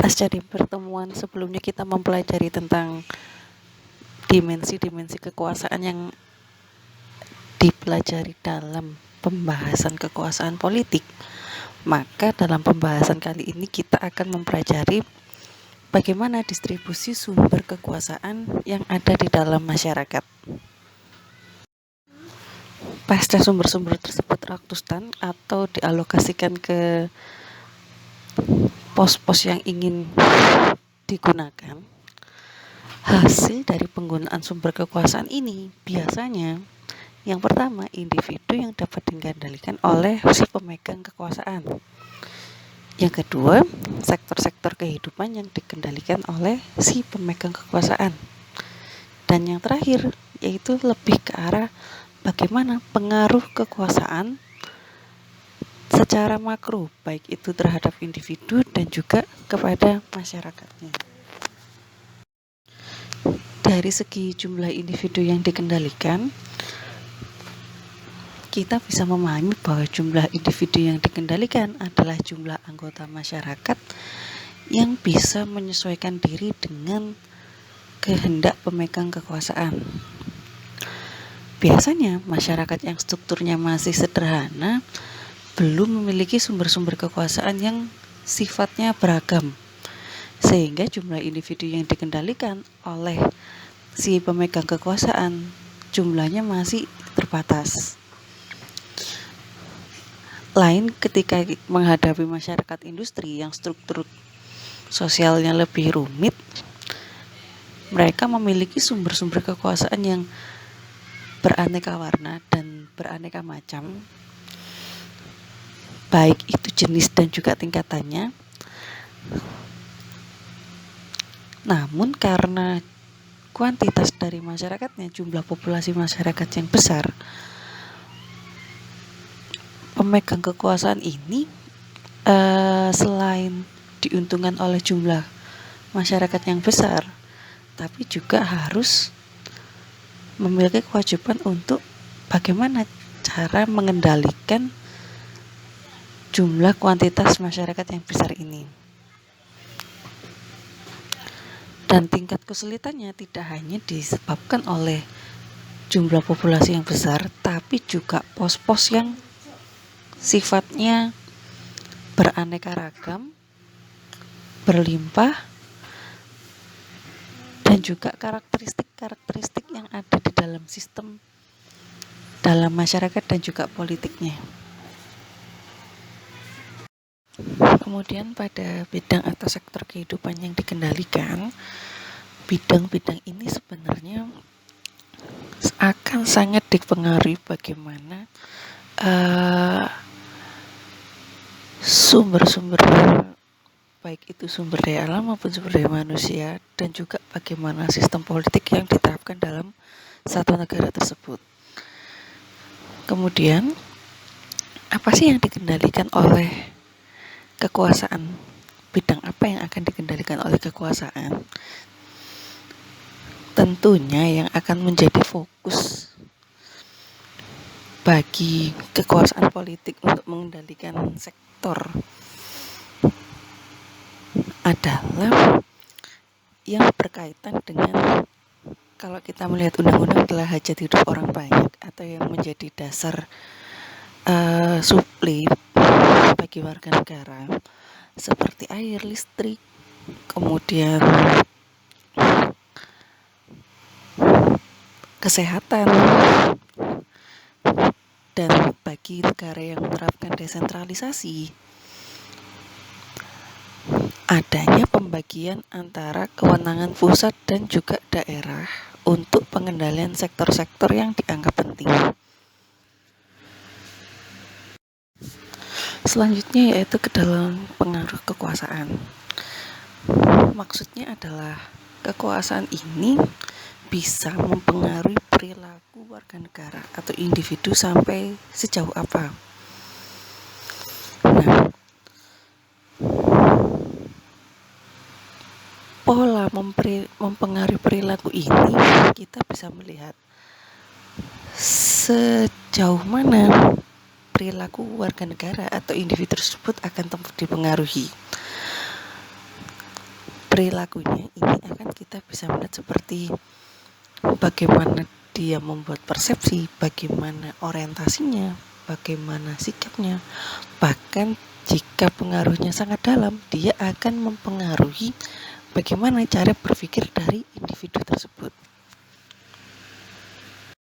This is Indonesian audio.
Pasca di pertemuan sebelumnya kita mempelajari tentang dimensi-dimensi kekuasaan yang dipelajari dalam pembahasan kekuasaan politik. Maka dalam pembahasan kali ini kita akan mempelajari bagaimana distribusi sumber kekuasaan yang ada di dalam masyarakat. Pasca sumber-sumber tersebut rakutan atau dialokasikan ke pos-pos yang ingin digunakan, hasil dari penggunaan sumber kekuasaan ini biasanya yang pertama, individu yang dapat dikendalikan oleh si pemegang kekuasaan. Yang kedua, sektor-sektor kehidupan yang dikendalikan oleh si pemegang kekuasaan. Dan yang terakhir, yaitu lebih ke arah bagaimana pengaruh kekuasaan secara makro, baik itu terhadap individu dan juga kepada masyarakatnya. Dari segi jumlah individu yang dikendalikan, kita bisa memahami bahwa jumlah individu yang dikendalikan adalah jumlah anggota masyarakat yang bisa menyesuaikan diri dengan kehendak pemegang kekuasaan. Biasanya masyarakat yang strukturnya masih sederhana belum memiliki sumber-sumber kekuasaan yang sifatnya beragam, sehingga jumlah individu yang dikendalikan oleh si pemegang kekuasaan jumlahnya masih terbatas. Lain ketika menghadapi masyarakat industri yang struktur sosialnya lebih rumit, mereka memiliki sumber-sumber kekuasaan yang beraneka warna dan beraneka macam, baik itu jenis dan juga tingkatannya. Namun karena kuantitas dari masyarakatnya, jumlah populasi masyarakat yang besar, pemegang kekuasaan ini selain diuntungkan oleh jumlah masyarakat yang besar, tapi juga harus memiliki kewajiban untuk bagaimana cara mengendalikan jumlah kuantitas masyarakat yang besar ini. Dan tingkat kesulitannya tidak hanya disebabkan oleh jumlah populasi yang besar, tapi juga pos-pos yang sifatnya beraneka ragam, berlimpah, dan juga karakteristik yang ada di dalam sistem, dalam masyarakat dan juga politiknya. Kemudian pada bidang atau sektor kehidupan yang dikendalikan, bidang-bidang ini sebenarnya akan sangat dipengaruhi bagaimana sumber-sumber, baik itu sumber daya alam maupun sumber daya manusia, dan juga bagaimana sistem politik yang diterapkan dalam satu negara tersebut. Kemudian, apa sih yang dikendalikan oleh kekuasaan? Bidang apa yang akan dikendalikan oleh kekuasaan? Tentunya yang akan menjadi fokus bagi kekuasaan politik untuk mengendalikan sektor adalah yang berkaitan dengan, kalau kita melihat undang-undang, adalah hajat hidup orang banyak atau yang menjadi dasar suplai bagi warga negara, seperti air, listrik, kemudian kesehatan. Dan bagi negara yang menerapkan desentralisasi, adanya pembagian antara kewenangan pusat dan juga daerah untuk pengendalian sektor-sektor yang dianggap penting. Selanjutnya yaitu ke dalam pengaruh kekuasaan. Maksudnya adalah kekuasaan ini bisa mempengaruhi perilaku warga negara atau individu sampai sejauh apa. Nah, pola mempengaruhi perilaku ini kita bisa melihat sejauh mana perilaku warga negara atau individu tersebut akan dipengaruhi. perilakunya ini akan kita bisa melihat seperti bagaimana dia membuat persepsi, bagaimana orientasinya, bagaimana sikapnya. Bahkan jika pengaruhnya sangat dalam, dia akan mempengaruhi bagaimana cara berpikir dari individu tersebut.